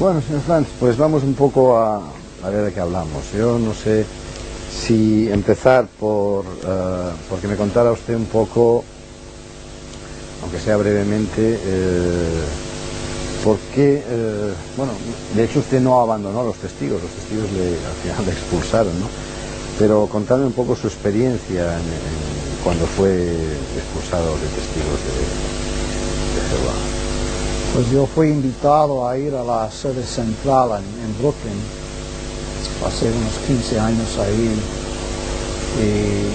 Bueno, señor Franz, pues vamos un poco a ver de qué hablamos. Yo no sé si empezar porque me contara usted un poco, aunque sea brevemente, por qué, bueno, de hecho usted no abandonó a los testigos al final le expulsaron, ¿no? Pero contarme un poco su experiencia cuando fue expulsado de testigos de Jehová. Pues yo fui invitado a ir a la sede central en Brooklyn. Pasé unos 15 años ahí y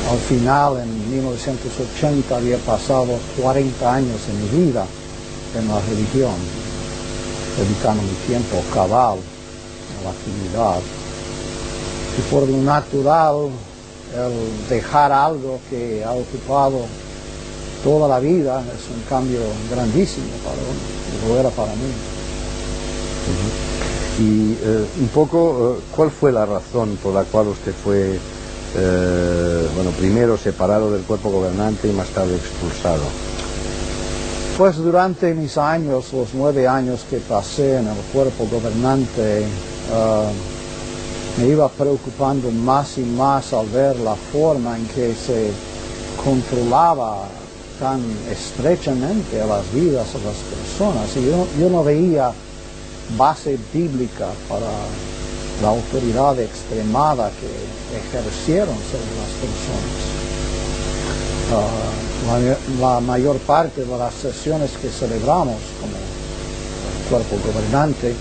al final, en 1980, había pasado 40 años de mi vida en la religión, dedicando mi tiempo cabal a la actividad. Y por lo natural, el dejar algo que ha ocupado toda la vida es un cambio grandísimo para uno, y lo era para mí. Y un poco, ¿cuál fue la razón por la cual usted fue, bueno, primero separado del cuerpo gobernante y más tarde expulsado? Pues durante mis años, los 9 años que pasé en el cuerpo gobernante, me iba preocupando más y más al ver la forma en que se controlaba tan estrechamente a las vidas de las personas. Y yo no veía base bíblica para la autoridad extremada que ejercieron sobre las personas. La mayor parte de las sesiones que celebramos como cuerpo gobernante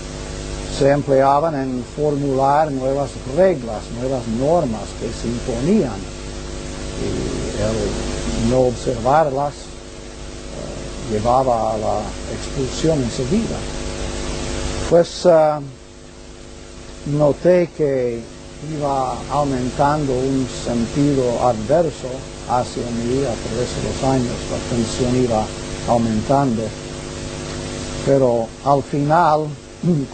se empleaban en formular nuevas reglas, nuevas normas que se imponían, y el no observarlas llevaba a la expulsión enseguida. Pues noté que iba aumentando un sentido adverso hacia mí a través de los años, la tensión iba aumentando, pero al final,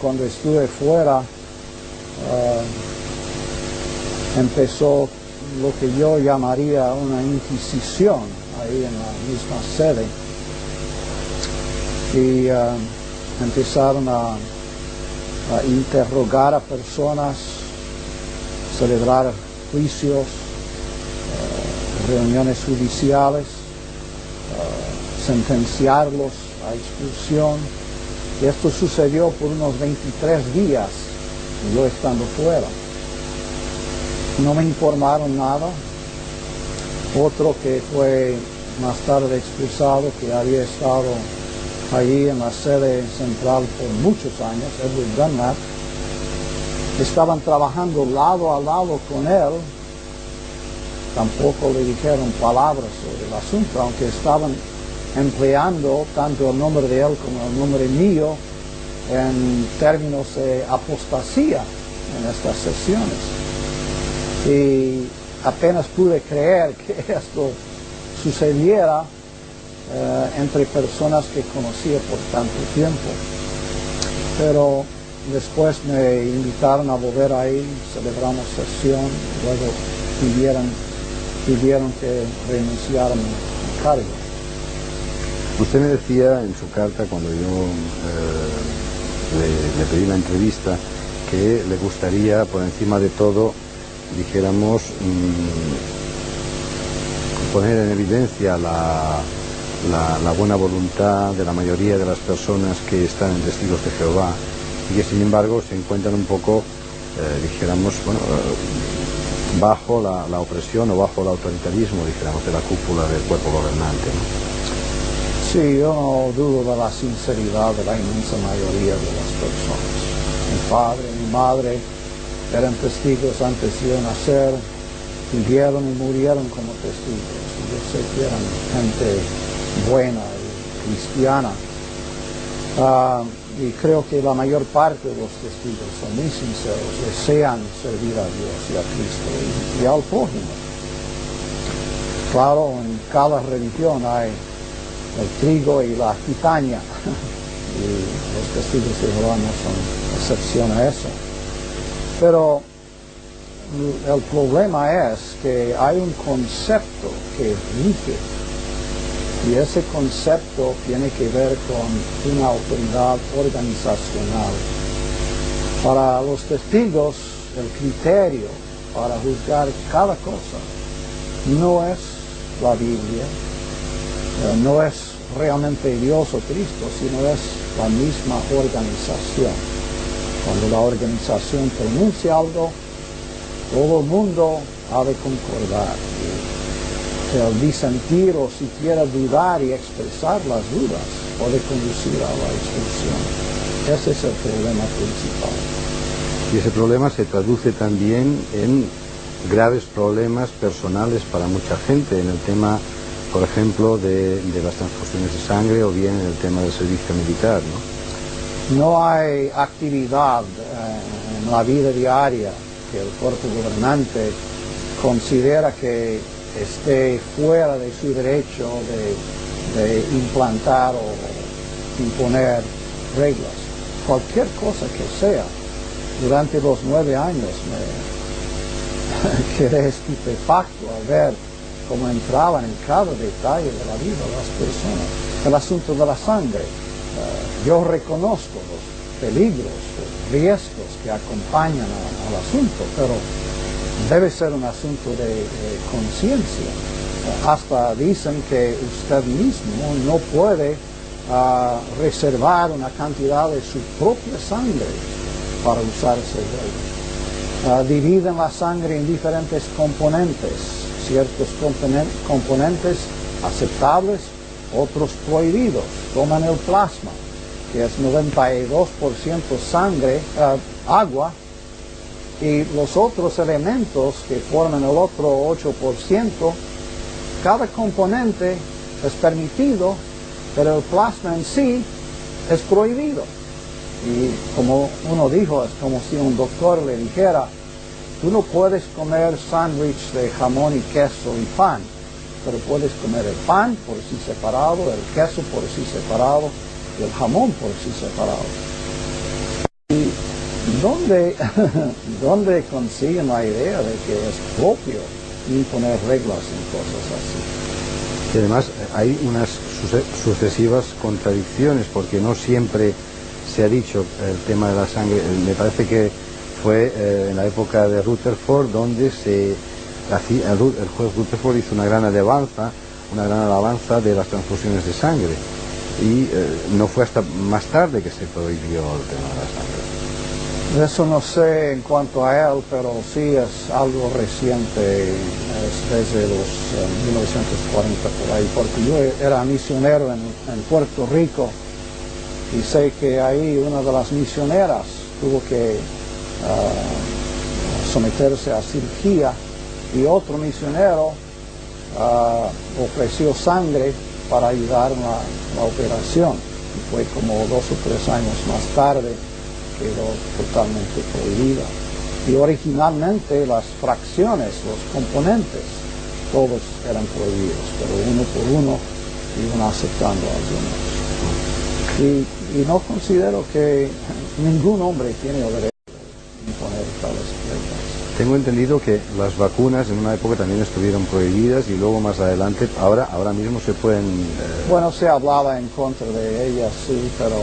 cuando estuve fuera, empezó lo que yo llamaría una inquisición ahí en la misma sede, y empezaron a interrogar a personas, celebrar juicios, reuniones judiciales, sentenciarlos a expulsión. Y esto sucedió por unos 23 días, yo estando fuera. No me informaron nada. Otro que fue más tarde expulsado, que había estado allí en la sede central por muchos años, Edward Dunlap, estaban trabajando lado a lado con él. Tampoco le dijeron palabras sobre el asunto, aunque estaban empleando tanto el nombre de él como el nombre mío en términos de apostasía en estas sesiones. Y apenas pude creer que esto sucediera entre personas que conocía por tanto tiempo. Pero después me invitaron a volver ahí, celebramos sesión, luego pidieron que renunciara mi cargo. Usted me decía en su carta, cuando yo le pedí la entrevista, que le gustaría, por encima de todo, dijéramos, poner en evidencia la buena voluntad de la mayoría de las personas que están en Testigos de Jehová y que sin embargo se encuentran un poco, dijéramos, bueno, bajo la opresión o bajo el autoritarismo, dijéramos, de la cúpula del cuerpo gobernante, ¿no? Sí, yo no dudo de la sinceridad de la inmensa mayoría de las personas. Mi padre, mi madre eran testigos antes de yo nacer, vivieron y murieron como testigos. Yo sé que eran gente buena y cristiana. Y creo que la mayor parte de los testigos son muy sinceros, desean servir a Dios y a Cristo y al prójimo. Claro, en cada religión hay el trigo y la cizaña, y los testigos de Jehová no son excepción a eso. Pero el problema es que hay un concepto que rige Y ese concepto tiene que ver con una autoridad organizacional. Para los testigos, el criterio para juzgar cada cosa no es la Biblia, no es realmente Dios o Cristo, sino es la misma organización. Cuando la organización pronuncia algo, todo el mundo ha de concordar. El disentir o siquiera dudar y expresar las dudas puede conducir a la exclusión. Ese es el problema principal. Y ese problema se traduce también en graves problemas personales para mucha gente, en el tema, por ejemplo, de las transfusiones de sangre o bien en el tema del servicio militar, ¿no? No hay actividad en la vida diaria que el cuerpo gobernante considera que esté fuera de su derecho de implantar o imponer reglas. Cualquier cosa que sea. Durante los 9 años me quedé estupefacto al ver cómo entraban en cada detalle de la vida de las personas. El asunto de la sangre. Yo reconozco los peligros, los riesgos que acompañan al asunto, pero debe ser un asunto de conciencia. Hasta dicen que usted mismo no puede reservar una cantidad de su propia sangre para usarse de ella. Dividen la sangre en diferentes componentes, ciertos componentes aceptables, otros prohibidos. Toman el plasma, que es 92% sangre, agua, y los otros elementos que forman el otro 8%, cada componente es permitido, pero el plasma en sí es prohibido. Y como uno dijo, es como si un doctor le dijera, tú no puedes comer sándwich de jamón y queso y pan, pero puedes comer el pan por sí separado, el queso por sí separado y el jamón por sí separado. Y ¿dónde consiguen la idea de que es propio imponer reglas en cosas así? Y además hay unas sucesivas contradicciones, porque no siempre se ha dicho el tema de la sangre. Me parece que fue en la época de Rutherford donde el juez Rutherford hizo una gran alabanza de las transfusiones de sangre, y no fue hasta más tarde que se prohibió el tema de la sangre. Eso no sé en cuanto a él, pero sí es algo reciente, es desde los 1940 por ahí, porque yo era misionero en Puerto Rico y sé que ahí una de las misioneras tuvo que someterse a cirugía y otro misionero ofreció sangre para ayudar en la operación, y fue como 2 o 3 años más tarde quedó totalmente prohibida. Y originalmente las fracciones, los componentes, todos eran prohibidos, pero uno por uno iban aceptando algunos. Y no considero que ningún hombre tiene el derecho de imponer tales reglas. Tengo entendido que las vacunas en una época también estuvieron prohibidas y luego más adelante, ahora mismo se pueden... Bueno, se hablaba en contra de ellas, sí, pero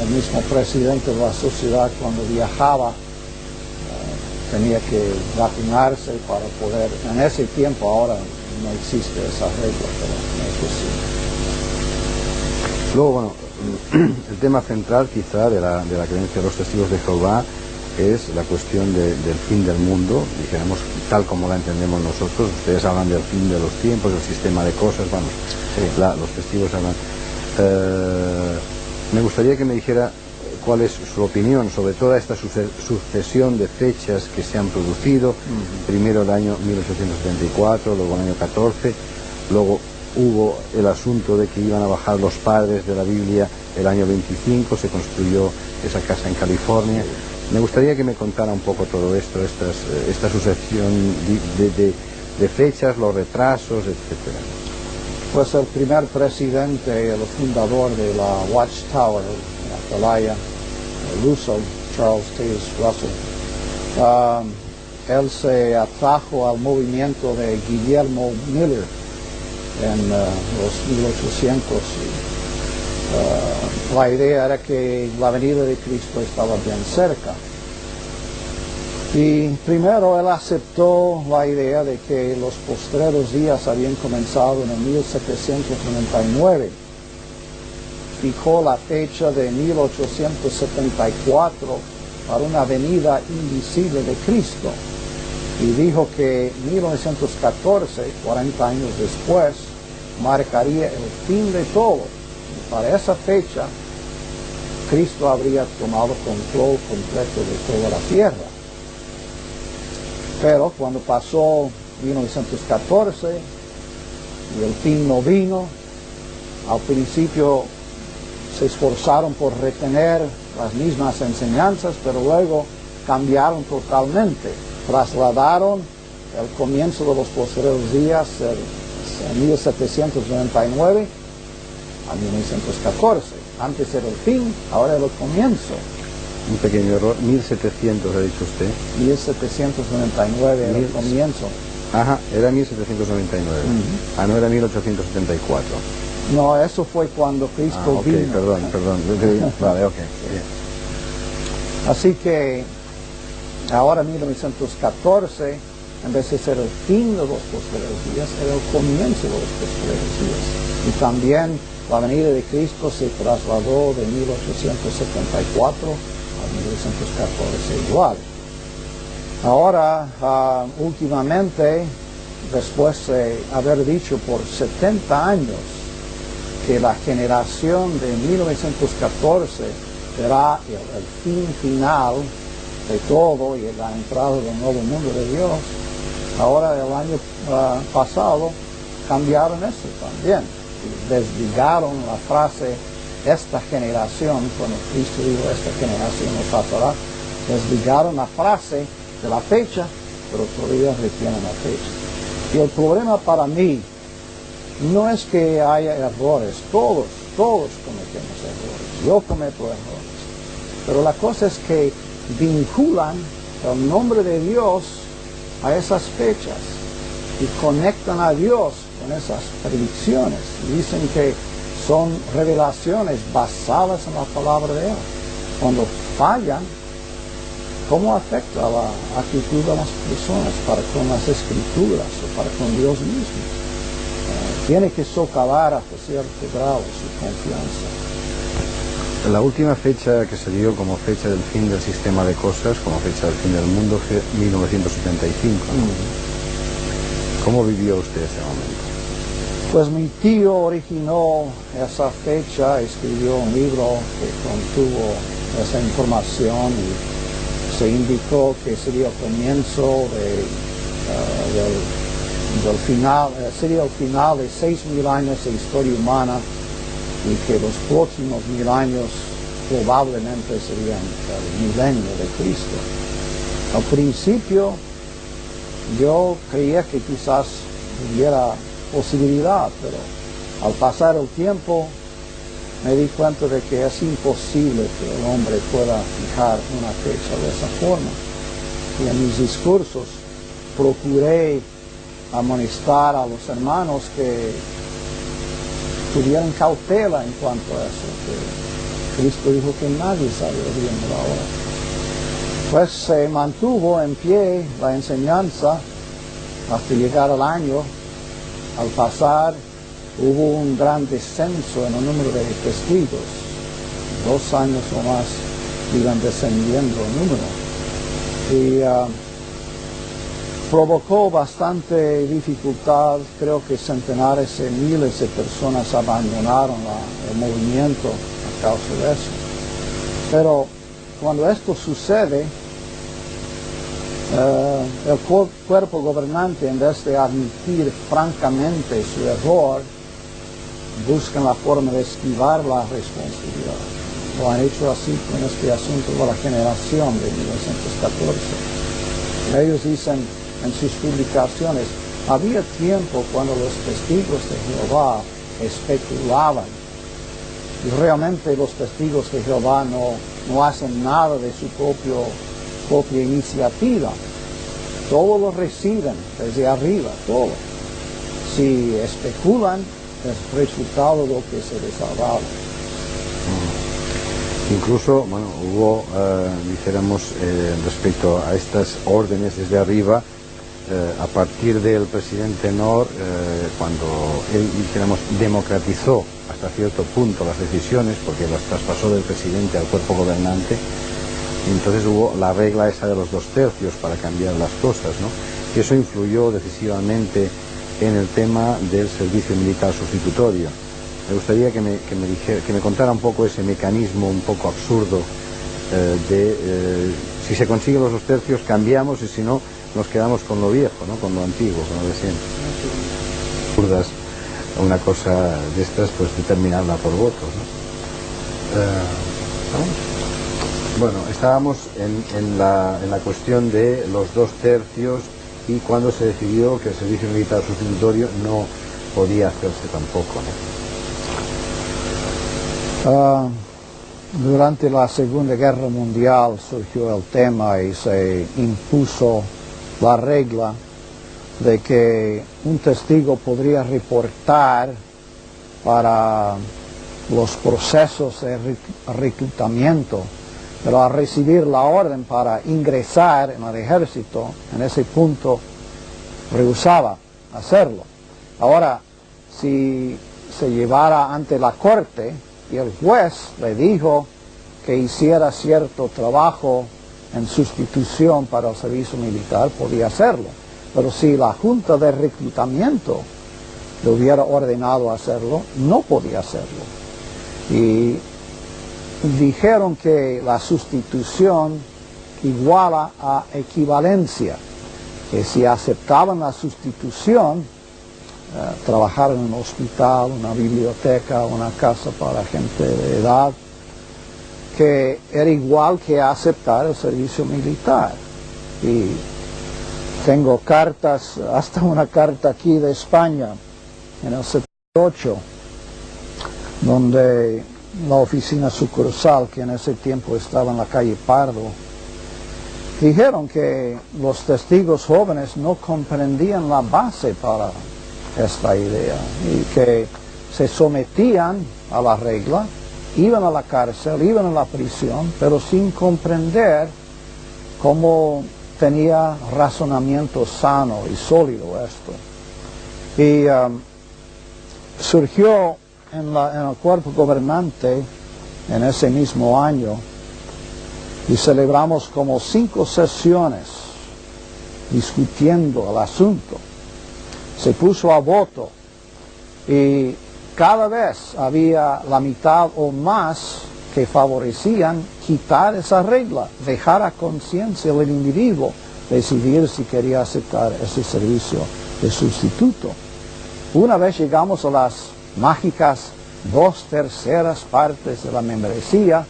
el mismo presidente de la sociedad cuando viajaba tenía que vacunarse para poder... En ese tiempo ahora no existe esa regla, pero eso sí. Luego, bueno, el tema central quizá de la creencia de los testigos de Jehová es la cuestión del fin del mundo, dijéramos, tal como la entendemos nosotros. Ustedes hablan del fin de los tiempos, del sistema de cosas, vamos, los testigos hablan. Me gustaría que me dijera cuál es su opinión sobre toda esta sucesión de fechas que se han producido. Primero el año 1874, luego el año 14, luego hubo el asunto de que iban a bajar los padres de la Biblia el año 25, se construyó esa casa en California. Me gustaría que me contara un poco todo esto, esta sucesión de fechas, los retrasos, etcétera. Pues el primer presidente, el fundador de la Watchtower, la Atalaya, Russell, Charles Taze Russell, él se atrajo al movimiento de Guillermo Miller, en los 1800. La idea era que la venida de Cristo estaba bien cerca. Y primero él aceptó la idea de que los postreros días habían comenzado en el 1799. Fijó la fecha de 1874 para una venida invisible de Cristo. Y dijo que 1914, 40 años después, marcaría el fin de todo. Y para esa fecha, Cristo habría tomado control completo de toda la tierra. Pero cuando pasó 1914 y el fin no vino, al principio se esforzaron por retener las mismas enseñanzas, pero luego cambiaron totalmente. Trasladaron el comienzo de los posteriores días en 1799 a 1914. Antes era el fin, ahora era el comienzo. Un pequeño error, 1700 ha dicho usted. 1799 era el comienzo. Ajá, era 1799. No era 1874. No, eso fue cuando Cristo vino. Perdón. Vale, ok. Bien. Así que ahora 1914, en vez de ser el fin de los posteriores días, era el comienzo de los posteriores días. Y también la venida de Cristo se trasladó de 1874 a 1914 igual. Ahora, últimamente, después de haber dicho por 70 años que la generación de 1914 será el fin final de todo y la entrada del nuevo mundo de Dios, ahora el año pasado cambiaron eso también. Desligaron la frase esta generación, cuando Cristo dijo esta generación no pasará, desligaron la frase de la fecha, pero todavía retienen la fecha. Y el problema para mí no es que haya errores, todos cometemos errores, yo cometo errores, pero la cosa es que vinculan el nombre de Dios a esas fechas y conectan a Dios con esas predicciones y dicen que son revelaciones basadas en la palabra de Él. Cuando fallan, ¿cómo afecta la actitud de las personas para con las escrituras o para con Dios mismo? Tiene que socavar hasta cierto grado su confianza. La última fecha que se dio como fecha del fin del sistema de cosas, como fecha del fin del mundo, fue 1975. ¿Cómo vivió usted ese momento? Pues mi tío originó esa fecha, escribió un libro que contuvo esa información y se indicó que sería el comienzo del final, sería el final de 6.000 años de historia humana y que los próximos 1.000 años probablemente serían el milenio de Cristo. Al principio yo creía que quizás hubiera posibilidad, pero al pasar el tiempo me di cuenta de que es imposible que el hombre pueda fijar una fecha de esa forma. Y en mis discursos procuré amonestar a los hermanos que tuvieran cautela en cuanto a eso, que Cristo dijo que nadie sabe el día ni la hora. Pues se mantuvo en pie la enseñanza hasta llegar al año. Al pasar hubo un gran descenso en el número de testigos. 2 años o más iban descendiendo el número. Y provocó bastante dificultad. Creo que centenares de miles de personas abandonaron el movimiento a causa de eso. Pero cuando esto sucede, el cuerpo gobernante, en vez de admitir francamente su error, buscan la forma de esquivar la responsabilidad. Lo han hecho así con este asunto de la generación de 1914. Ellos dicen en sus publicaciones, había tiempo cuando los testigos de Jehová especulaban, y realmente los testigos de Jehová no hacen nada de su propia iniciativa. Todo lo reciben desde arriba, todo. si especulan, es resultado de lo que se les ha dado. Incluso, bueno, hubo, dijéramos, respecto a estas órdenes desde arriba, a partir del presidente Nor, cuando él, dijéramos, democratizó hasta cierto punto las decisiones, porque las traspasó del presidente al cuerpo gobernante, y entonces hubo la regla esa de los 2/3 para cambiar las cosas, ¿no? Y eso influyó decisivamente en el tema del servicio militar sustitutorio. Me gustaría que me contara un poco ese mecanismo un poco absurdo si se consiguen los 2/3 cambiamos y si no nos quedamos con lo viejo, ¿no? Con lo antiguo, con lo de siempre. Absurdas, una cosa de estas, pues determinarla por votos, ¿no? Bueno, estábamos en la cuestión de los 2/3 y cuando se decidió que el servicio militar sustitutorio no podía hacerse tampoco, ¿no? Durante la Segunda Guerra Mundial surgió el tema y se impuso la regla de que un testigo podría reportar para los procesos de reclutamiento, pero al recibir la orden para ingresar en el ejército, en ese punto rehusaba hacerlo. Ahora, si se llevara ante la corte y el juez le dijo que hiciera cierto trabajo en sustitución para el servicio militar, podía hacerlo. Pero si la Junta de Reclutamiento le hubiera ordenado hacerlo, no podía hacerlo. Y dijeron que la sustitución iguala a equivalencia, que si aceptaban la sustitución, trabajar en un hospital, una biblioteca, una casa para gente de edad, que era igual que aceptar el servicio militar. Y tengo cartas, hasta una carta aquí de España, en el 78, donde la oficina sucursal, que en ese tiempo estaba en la calle Pardo, dijeron que los testigos jóvenes no comprendían la base para esta idea y que se sometían a la regla, iban a la cárcel, iban a la prisión, pero sin comprender cómo tenía razonamiento sano y sólido esto. Y surgió en el cuerpo gobernante en ese mismo año y celebramos como 5 sesiones discutiendo el asunto. Se puso a voto y cada vez había la mitad o más que favorecían quitar esa regla, dejar a conciencia del individuo decidir si quería aceptar ese servicio de sustituto. Una vez llegamos a las mágicas 2/3 partes de la membresía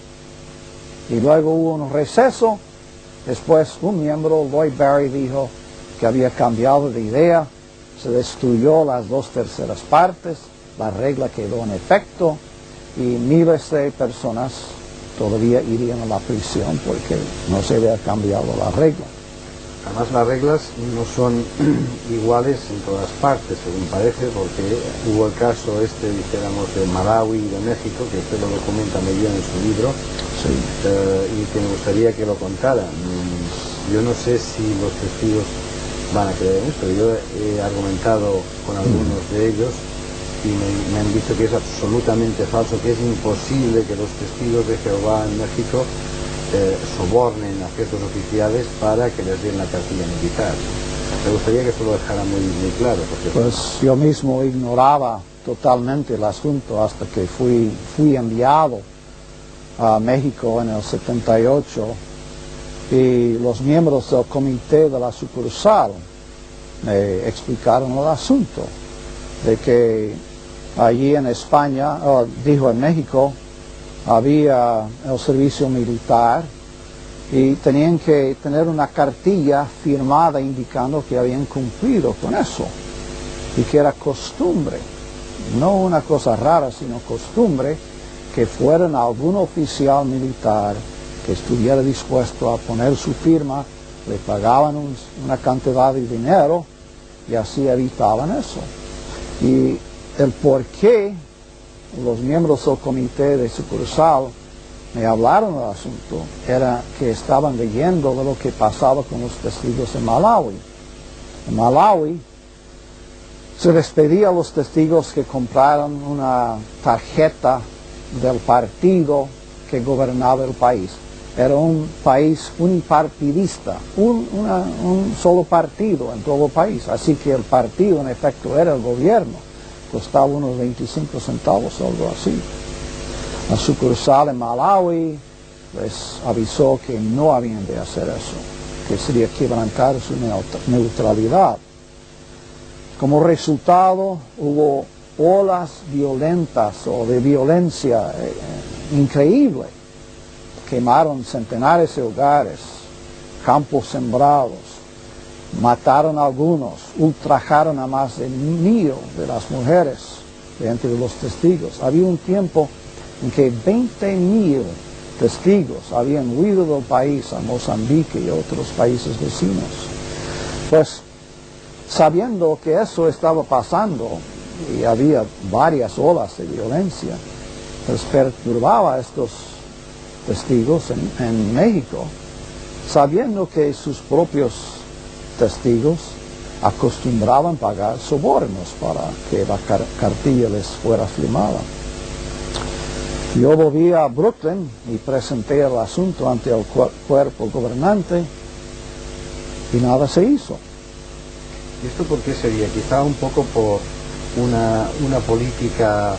y luego hubo un receso. Después un miembro, Lloyd Barry, dijo que había cambiado de idea. Se destruyó las 2/3 partes, la regla quedó en efecto y miles de personas todavía irían a la prisión porque no se había cambiado la regla. Además las reglas no son iguales en todas partes, según parece, porque hubo el caso dijéramos, de Malawi y de México, que usted lo documenta muy bien en su libro, sí. Y que me gustaría que lo contara. Yo no sé si los testigos van a creer en esto. Yo he argumentado con algunos de ellos y me han dicho que es absolutamente falso, que es imposible que los testigos de Jehová en México sobornen a ciertos oficiales para que les den la cartilla militar. Me gustaría que esto lo dejara muy claro. Porque pues yo mismo ignoraba totalmente el asunto hasta que fui enviado a México en el 78 y los miembros del comité de la sucursal me explicaron el asunto de que allí en España, en México, había el servicio militar y tenían que tener una cartilla firmada indicando que habían cumplido con eso y que era costumbre, no una cosa rara, sino costumbre, que fueran algún oficial militar que estuviera dispuesto a poner su firma, le pagaban una cantidad de dinero y así evitaban eso. Y el por qué los miembros del comité de sucursal me hablaron del asunto era que estaban leyendo de lo que pasaba con los testigos en Malawi. En Malawi se les pedía a los testigos que compraran una tarjeta del partido que gobernaba el país. Era un país unipartidista, un solo partido en todo el país, así que el partido en efecto era el gobierno, costaba unos 25 centavos o algo así. La sucursal en Malawi les avisó que no habían de hacer eso, que sería quebrantar su neutralidad. Como resultado hubo olas violentas o de violencia increíble. Quemaron centenares de hogares, campos sembrados, mataron a algunos, ultrajaron a más de 1.000 de las mujeres de entre los testigos. Había un tiempo en que 20.000 testigos habían huido del país a Mozambique y otros países vecinos. Pues sabiendo que eso estaba pasando y había varias olas de violencia, pues perturbaba a estos testigos en México, sabiendo que sus propios testigos acostumbraban pagar sobornos para que la cartilla les fuera firmada. Yo volví a Brooklyn y presenté el asunto ante el cuerpo gobernante y nada se hizo. ¿Y esto por qué sería? Quizá un poco por una política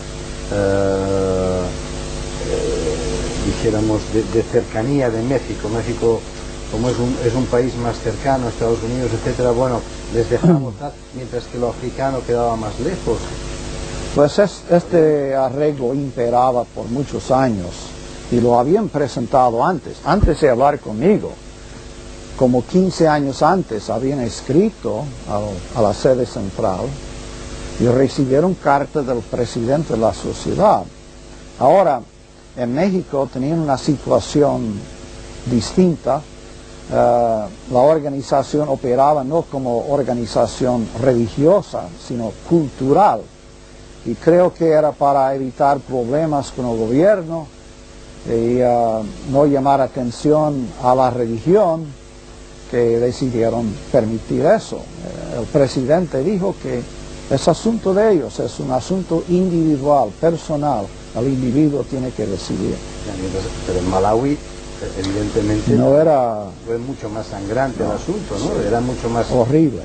dijéramos de cercanía de México. México, como es un país más cercano a Estados Unidos, etcétera, bueno, les dejamos dar, mientras que lo africano quedaba más lejos. Pues este arreglo imperaba por muchos años y lo habían presentado antes de hablar conmigo. Como 15 años antes habían escrito a la sede central y recibieron carta del presidente de la sociedad. Ahora, en México tenían una situación distinta. La organización operaba no como organización religiosa, sino cultural. Y creo que era para evitar problemas con el gobierno y no llamar atención a la religión, que decidieron permitir eso. El presidente dijo que es asunto de ellos, es un asunto individual, personal. El individuo tiene que decidir. Pero en Malawi, evidentemente, no era, fue mucho más sangrante el asunto, ¿no? Sí. Era mucho más... Horrible.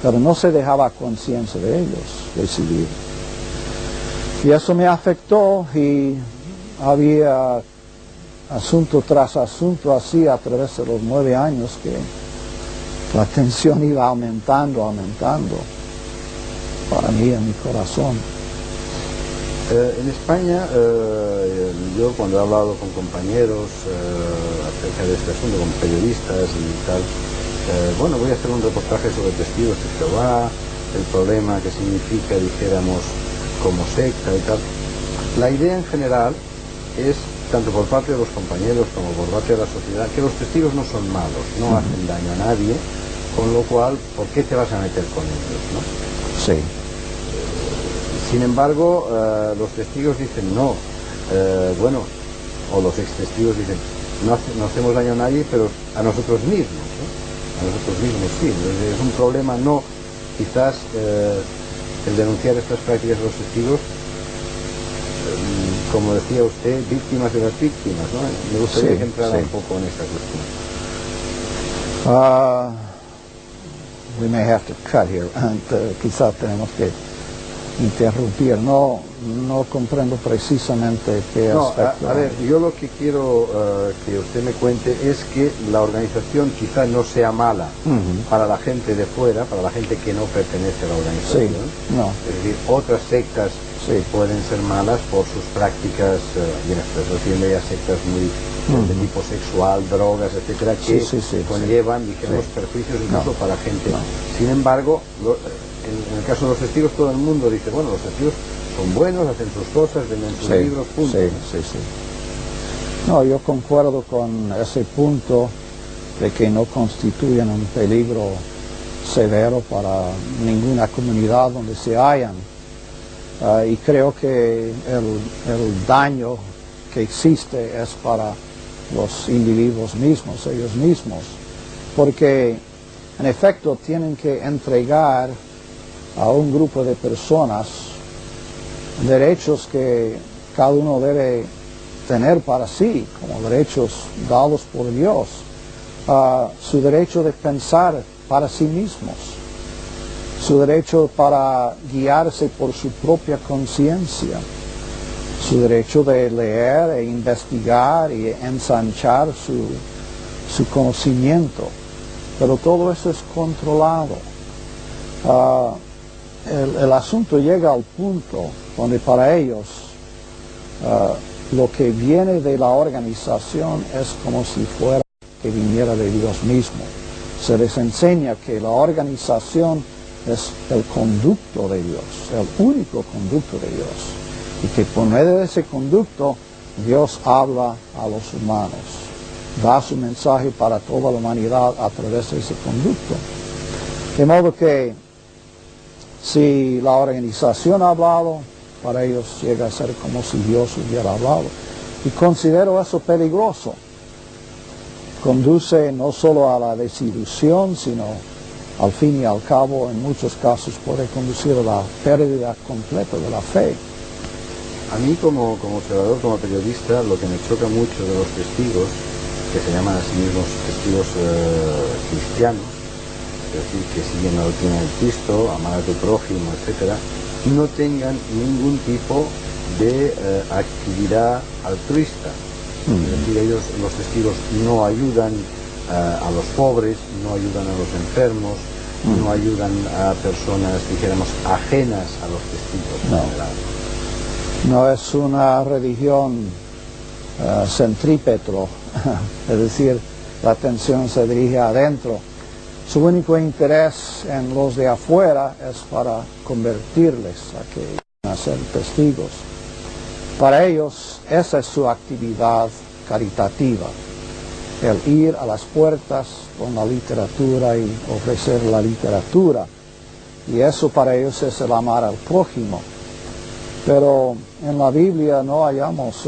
Pero no se dejaba conciencia de ellos decidir. Y eso me afectó y había asunto tras asunto así a través de los 9 años que la tensión iba aumentando para mí en mi corazón. En España, yo cuando he hablado con compañeros acerca de este asunto, con periodistas y tal, bueno, voy a hacer un reportaje sobre testigos de Jehová, el problema que significa, dijéramos, como secta y tal. La idea en general es, tanto por parte de los compañeros como por parte de la sociedad, que los testigos no son malos, no hacen daño a nadie, con lo cual, ¿por qué te vas a meter con ellos, no? Sí. Sin embargo, los testigos dicen no, bueno, o los ex-testigos dicen, no hacemos daño a nadie, pero a nosotros mismos, ¿no? A nosotros mismos sí. Es un problema no, quizás, el denunciar estas prácticas de los testigos, como decía usted, víctimas de las víctimas, ¿no? Me gustaría que entrara un poco en esta cuestión. We may have to cut here, quizás tenemos que interrumpir, no comprendo precisamente qué aspecto. A ver, yo lo que quiero que usted me cuente es que la organización quizás no sea mala para la gente de fuera, para la gente que no pertenece a la organización. Sí, no. Es decir, otras sectas pueden ser malas por sus prácticas, y en estoy refiriendo ya a sectas muy de tipo sexual, drogas, etcétera, que conllevan, dijéramos, perjuicios incluso para gente. Sin embargo, en el caso de los testigos, todo el mundo dice, bueno, los testigos son buenos, hacen sus cosas, venden sus libros, punto. Sí. No, yo concuerdo con ese punto de que no constituyen un peligro severo para ninguna comunidad donde se hallan. Y creo que el daño que existe es para los individuos mismos, ellos mismos, porque en efecto tienen que entregar a un grupo de personas derechos que cada uno debe tener para sí, como derechos dados por Dios, su derecho de pensar para sí mismos, su derecho para guiarse por su propia conciencia, su derecho de leer e investigar y ensanchar su conocimiento, pero todo eso es controlado. El asunto llega al punto donde para ellos lo que viene de la organización es como si fuera que viniera de Dios mismo. Se les enseña que la organización es el conducto de Dios, el único conducto de Dios, y que por medio de ese conducto Dios habla a los humanos, da su mensaje para toda la humanidad a través de ese conducto. De modo que si la organización ha hablado, para ellos llega a ser como si Dios hubiera hablado. Y considero eso peligroso. Conduce no solo a la desilusión, sino al fin y al cabo, en muchos casos, puede conducir a la pérdida completa de la fe. A mí como observador, como periodista, lo que me choca mucho de los testigos, que se llaman a sí mismos testigos cristianos, es decir, que siguen la doctrina del Cristo, amar a tu prójimo, etcétera, no tengan ningún tipo de actividad altruista. Es decir, ellos, los testigos, no ayudan a los pobres, no ayudan a los enfermos, no ayudan a personas, dijéramos, ajenas a los testigos en general. No es una religión centrípeto, es decir, la atención se dirige adentro. Su único interés en los de afuera es para convertirles a que vayan a ser testigos. Para ellos esa es su actividad caritativa, el ir a las puertas con la literatura y ofrecer la literatura. Y eso para ellos es el amar al prójimo. Pero en la Biblia no hallamos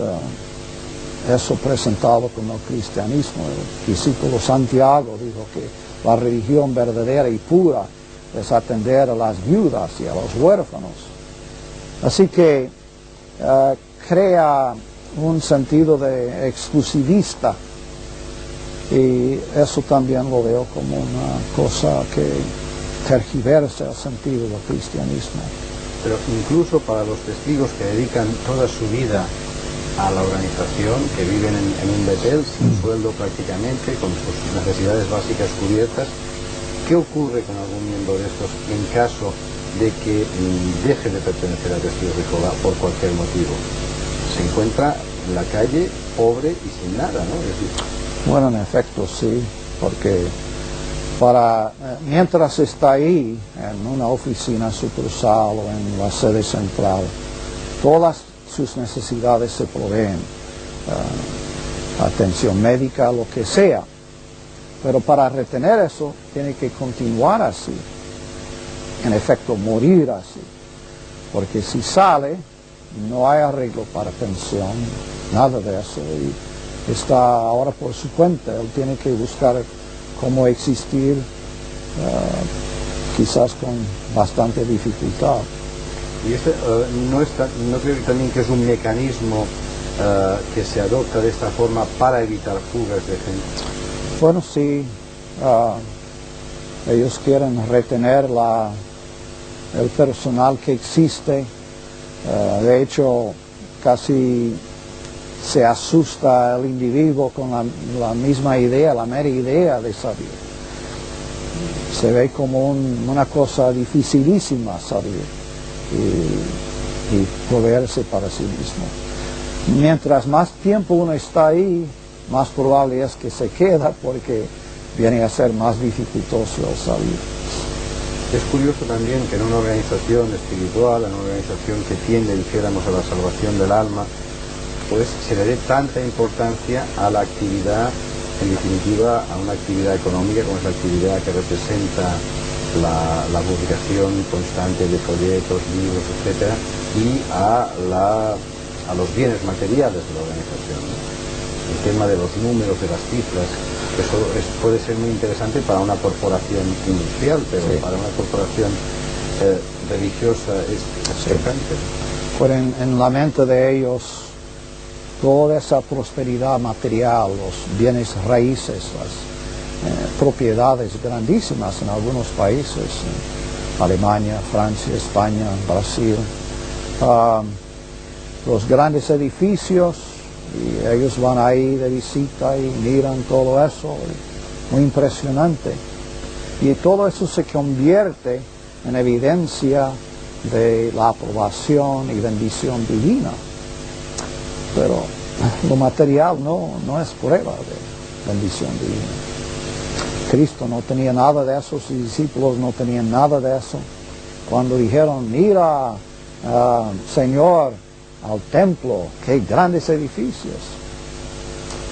eso presentado como cristianismo. El discípulo Santiago dijo que la religión verdadera y pura es atender a las viudas y a los huérfanos. Así que crea un sentido de exclusivista, y eso también lo veo como una cosa que tergiversa el sentido del cristianismo. Pero incluso para los testigos que dedican toda su vida a la organización, que viven en un Betel sin sueldo prácticamente, con sus necesidades básicas cubiertas, ¿qué ocurre con algún miembro de estos en caso de que deje de pertenecer a Testigos de Jehová por cualquier motivo? Se encuentra en la calle pobre y sin nada, ¿no? Es decir, bueno, en efecto sí, porque mientras está ahí en una oficina sucursal o en la sede central, todas sus necesidades se proveen, atención médica, lo que sea, pero para retener eso tiene que continuar así, en efecto morir así, porque si sale no hay arreglo para pensión, nada de eso, y está ahora por su cuenta. Él tiene que buscar cómo existir, quizás con bastante dificultad. Y ¿no creo que también que es un mecanismo que se adopta de esta forma para evitar fugas de gente? Bueno, sí, ellos quieren retener el personal que existe. De hecho, casi se asusta el individuo con la misma idea, la mera idea de salir. Se ve como una cosa dificilísima salir y proveerse para sí mismo. Mientras más tiempo uno está ahí, más probable es que se queda, porque viene a ser más dificultoso el salir. Es curioso también que en una organización espiritual, en una organización que tiende, dijéramos, a la salvación del alma, pues se le dé tanta importancia a la actividad, en definitiva, a una actividad económica como es la actividad que representa la publicación constante de folletos, libros, etcétera, y a los bienes materiales de la organización, ¿no? El tema de los números, de las cifras, eso puede ser muy interesante para una corporación industrial, pero sí, para una corporación religiosa es frecuente. Pues en la mente de ellos, toda esa prosperidad material, los bienes raíces, las propiedades grandísimas en algunos países, en Alemania, Francia, España, Brasil, los grandes edificios, y ellos van ahí de visita y miran todo eso, muy impresionante. Y todo eso se convierte en evidencia de la aprobación y bendición divina. Pero lo material no es prueba de bendición divina. Cristo no tenía nada de eso, sus discípulos no tenían nada de eso. Cuando dijeron, mira, Señor, al templo, qué grandes edificios.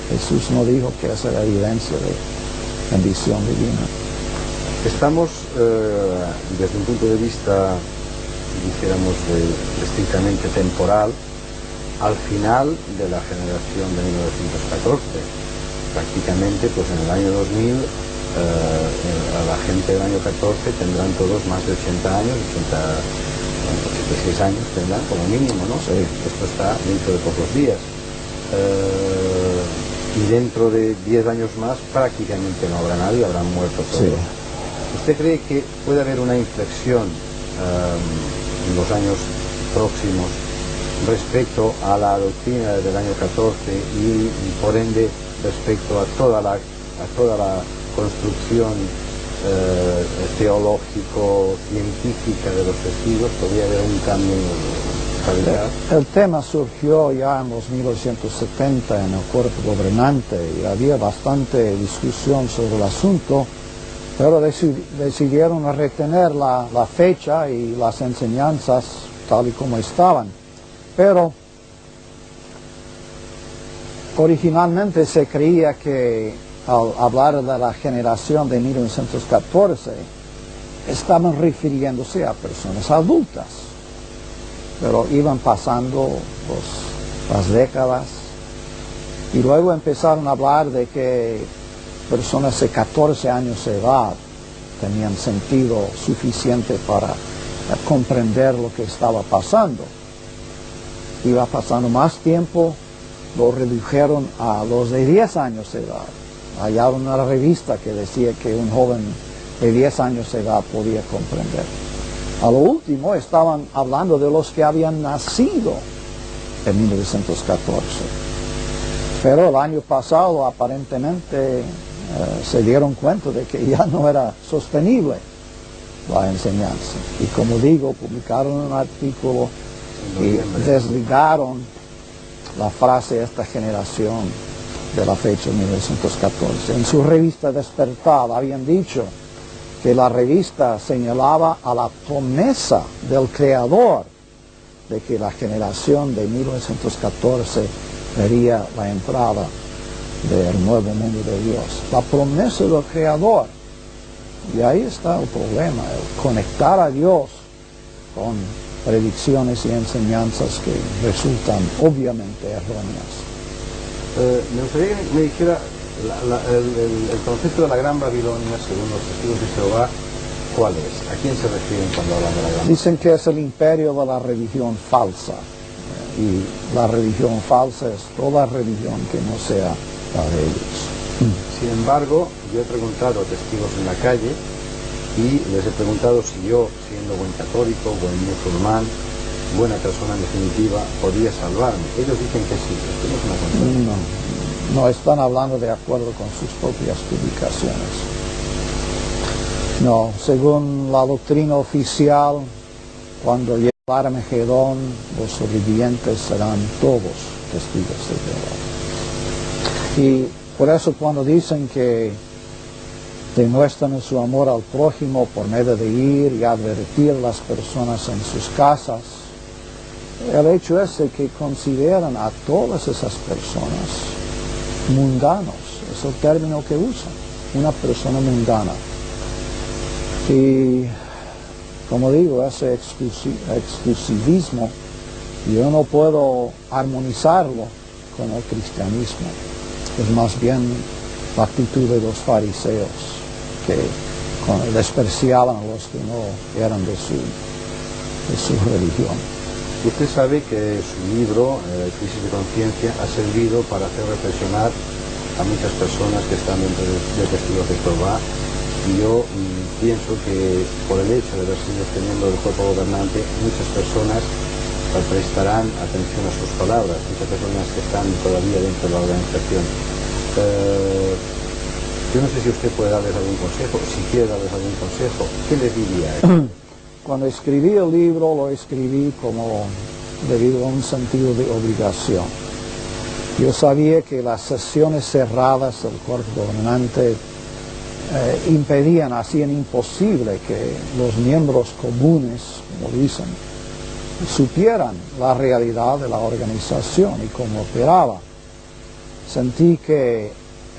Jesús no dijo que esa era evidencia de bendición divina. Estamos, desde un punto de vista, dijéramos, estrictamente temporal, al final de la generación de 1914. Prácticamente, pues en el año 2000, a la gente del año 14 tendrán todos más de 80 años, 86 años tendrán como mínimo, ¿no? Sí. Esto está dentro de pocos días. Y dentro de 10 años más prácticamente no habrá nadie, habrán muerto todos. Sí. ¿Usted cree que puede haber una inflexión en los años próximos respecto a la doctrina del año 14 y por ende respecto a toda la construcción teológico, científica de los testigos? ¿Podría haber un cambio radical? El tema surgió ya en los 1970 en el cuerpo gobernante y había bastante discusión sobre el asunto, pero decidieron retener la fecha y las enseñanzas tal y como estaban. Pero originalmente se creía que al hablar de la generación de 1914 estaban refiriéndose a personas adultas, pero iban pasando las décadas y luego empezaron a hablar de que personas de 14 años de edad tenían sentido suficiente para comprender lo que estaba pasando. Iba pasando más tiempo, lo redujeron a los de 10 años de edad. Hallaron una revista que decía que un joven de 10 años de edad podía comprender. A lo último estaban hablando de los que habían nacido en 1914. Pero el año pasado aparentemente se dieron cuenta de que ya no era sostenible la enseñanza. Y como digo, publicaron un artículo y desligaron la frase esta generación de la fecha de 1914. En su revista Despertar habían dicho que la revista señalaba a la promesa del Creador de que la generación de 1914 vería la entrada del nuevo mundo de Dios. La promesa del Creador. Y ahí está el problema, el conectar a Dios con predicciones y enseñanzas que resultan obviamente erróneas. Me gustaría que me dijera el concepto de la Gran Babilonia, según los testigos de Jehová, ¿cuál es? ¿A quién se refieren cuando hablan de la Gran Babilonia? Dicen que es el imperio de la religión falsa. Y la religión falsa es toda religión que no sea la de ellos. Sin embargo, yo he preguntado a testigos en la calle y les he preguntado si yo, siendo buen católico, buen musulmán, buena persona en definitiva, podía salvarme. Ellos dicen que sí. Esto no es una contradicción. No están hablando de acuerdo con sus propias publicaciones. No, según la doctrina oficial, cuando llegue el Armagedón, los sobrevivientes serán todos testigos de Jehová. Y por eso cuando dicen que demuestran su amor al prójimo por medio de ir y advertir a las personas en sus casas, el hecho es de que consideran a todas esas personas mundanos, es el término que usan, una persona mundana. Y como digo, ese exclusivismo yo no puedo armonizarlo con el cristianismo. Es más bien la actitud de los fariseos que despreciaban a los que no eran de su religión. Usted sabe que su libro, Crisis de Conciencia, ha servido para hacer reflexionar a muchas personas que están dentro de Testigos de Jehová, y yo pienso que por el hecho de haber sido usted miembro del cuerpo gobernante, muchas personas prestarán atención a sus palabras, muchas personas que están todavía dentro de la organización. Yo no sé si usted puede darles algún consejo, si quiere darles algún consejo, ¿qué les diría? Cuando escribí el libro, lo escribí como debido a un sentido de obligación. Yo sabía que las sesiones cerradas del cuerpo gobernante hacían imposible que los miembros comunes, como dicen, supieran la realidad de la organización y cómo operaba. Sentí que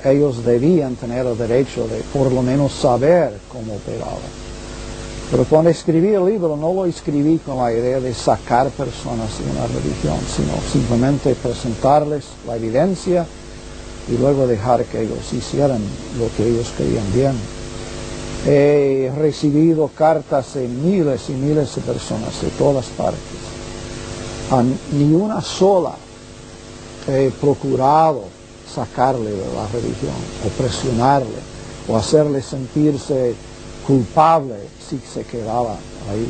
ellos debían tener el derecho de por lo menos saber cómo operaba. Pero cuando escribí el libro no lo escribí con la idea de sacar personas de una religión, sino simplemente presentarles la evidencia y luego dejar que ellos hicieran lo que ellos creían bien. He recibido cartas de miles y miles de personas de todas partes. Ni una sola he procurado sacarle de la religión, o presionarle, o hacerle sentirse culpable si se quedaba ahí.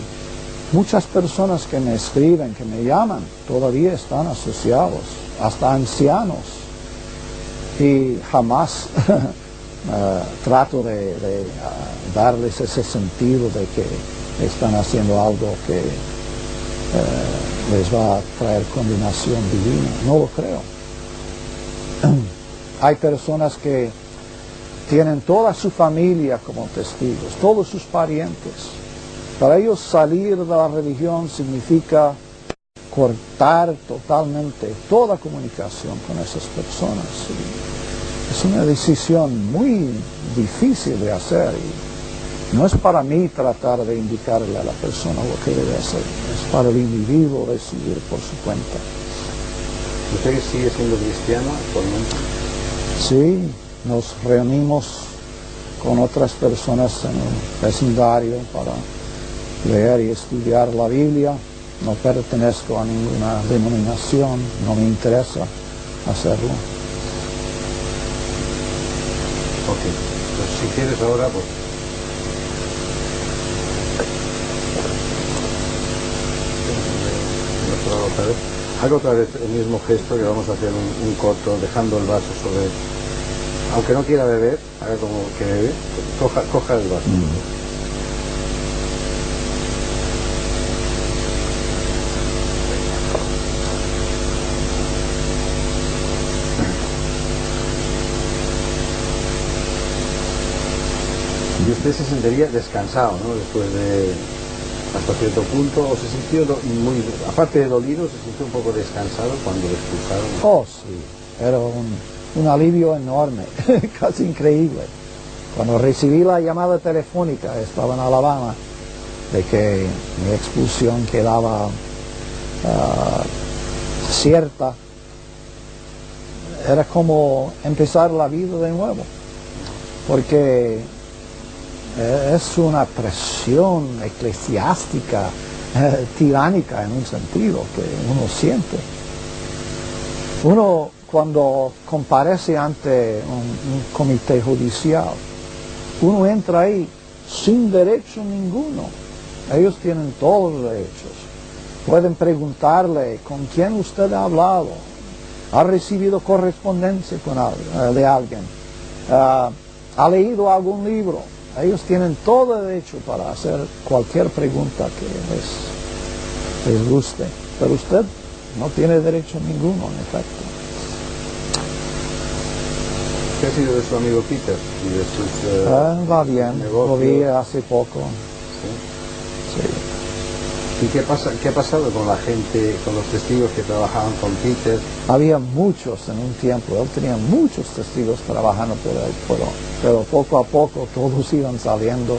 Muchas personas que me escriben, que me llaman, todavía están asociados, hasta ancianos, y jamás trato de darles ese sentido de que están haciendo algo que les va a traer condenación divina. No lo creo. Hay personas que tienen toda su familia como testigos, todos sus parientes. Para ellos salir de la religión significa cortar totalmente toda comunicación con esas personas. Es una decisión muy difícil de hacer y no es para mí tratar de indicarle a la persona lo que debe hacer, es para el individuo decidir por su cuenta. ¿Usted sigue siendo cristiano actualmente? Sí, nos reunimos con otras personas en el vecindario para leer y estudiar la Biblia. No pertenezco a ninguna denominación, no me interesa hacerlo. Ok, pues si quieres ahora, pues... Haga otra vez el mismo gesto que vamos a hacer un corto, dejando el vaso sobre... Aunque no quiera beber, haga como que bebe, coja el vaso. Y usted se sentiría descansado, ¿no? Después de, hasta cierto punto, o se sintió muy, aparte de dolido, se sintió un poco descansado cuando lo expulsaron. Oh, sí, era un alivio enorme, casi increíble. Cuando recibí la llamada telefónica, estaba en Alabama, de que mi expulsión quedaba cierta, era como empezar la vida de nuevo, porque es una presión eclesiástica, tiránica en un sentido que uno siente. Uno cuando comparece ante un comité judicial, uno entra ahí sin derecho ninguno. Ellos tienen todos los derechos. Pueden preguntarle con quién usted ha hablado, ha recibido correspondencia de alguien, ha leído algún libro. Ellos tienen todo el derecho para hacer cualquier pregunta que les guste, pero usted no tiene derecho ninguno, en efecto. ¿Qué ha sido de su amigo Peter y de sus va bien, negocios? lo vi hace poco. ¿Sí? Sí. ¿Y qué ha pasado con la gente, con los testigos que trabajaban con Peter? Había muchos en un tiempo, él tenía muchos testigos trabajando por él, pero poco a poco todos iban saliendo.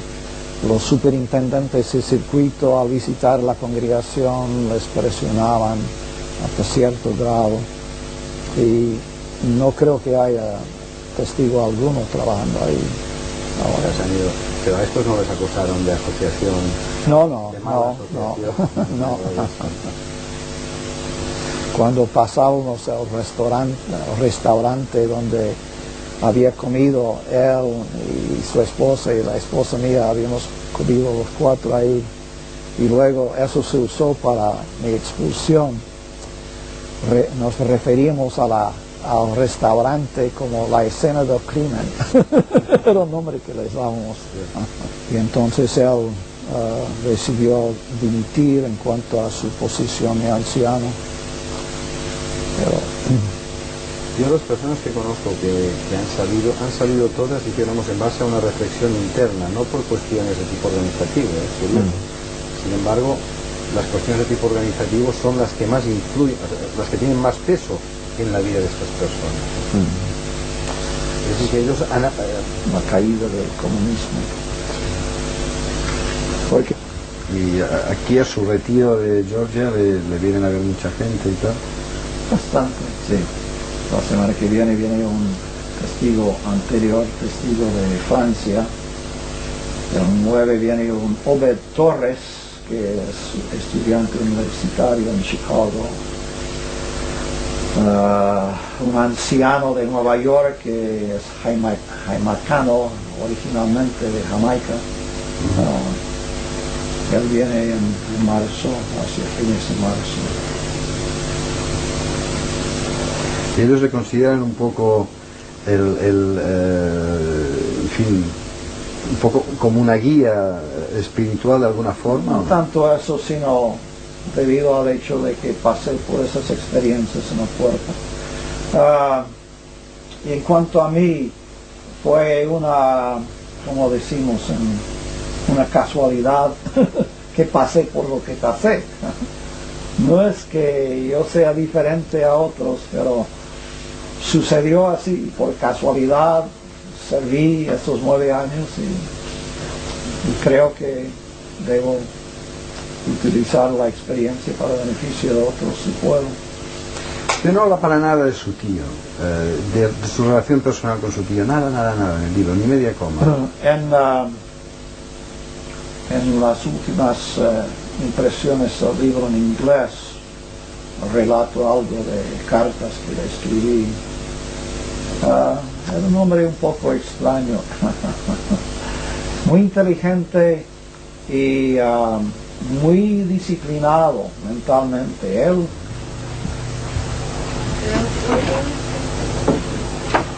los superintendentes de circuito al visitar la congregación les presionaban hasta cierto grado y no creo que haya testigo alguno trabajando ahí ahora. Pero a estos no les acusaron de asociación. No. Cuando pasábamos al restaurante donde había comido él y su esposa y la esposa mía, habíamos comido los cuatro ahí, y luego eso se usó para mi expulsión. Nos referíamos al restaurante como la escena del crimen, era el nombre que les dábamos. Y entonces él decidió dimitir en cuanto a su posición de anciano. Pero, yo las personas que conozco que han salido todas, dijéramos, en base a una reflexión interna, no por cuestiones de tipo organizativo, es curioso. Sin embargo, las cuestiones de tipo organizativo son las que más influyen, las que tienen más peso en la vida de estas personas. Es decir, que ellos han la caída del comunismo. Porque y aquí a su retiro de Georgia le vienen a ver mucha gente y tal. Bastante, sí. La semana que viene un testigo anterior, testigo de Francia. El 9 viene un Obed Torres, que es estudiante universitario en Chicago. Un anciano de Nueva York que es jamaicano, originalmente de Jamaica. Él viene en marzo, hacia fines de marzo. Ellos se consideran un poco en fin, un poco como una guía espiritual de alguna forma. No tanto eso, sino debido al hecho de que pasé por esas experiencias en el cuerpo. Y en cuanto a mí, fue una, como decimos, una casualidad que pasé por lo que pasé. No es que yo sea diferente a otros, pero sucedió así, por casualidad. Serví estos 9 años y creo que debo utilizar la experiencia para beneficio de otros si puedo. Usted no habla para nada de su tío, de su relación personal con su tío, nada en el libro, ni media coma. En las últimas impresiones del libro en inglés relato algo de cartas que le escribí. Era un hombre un poco extraño, muy inteligente y muy disciplinado mentalmente. Él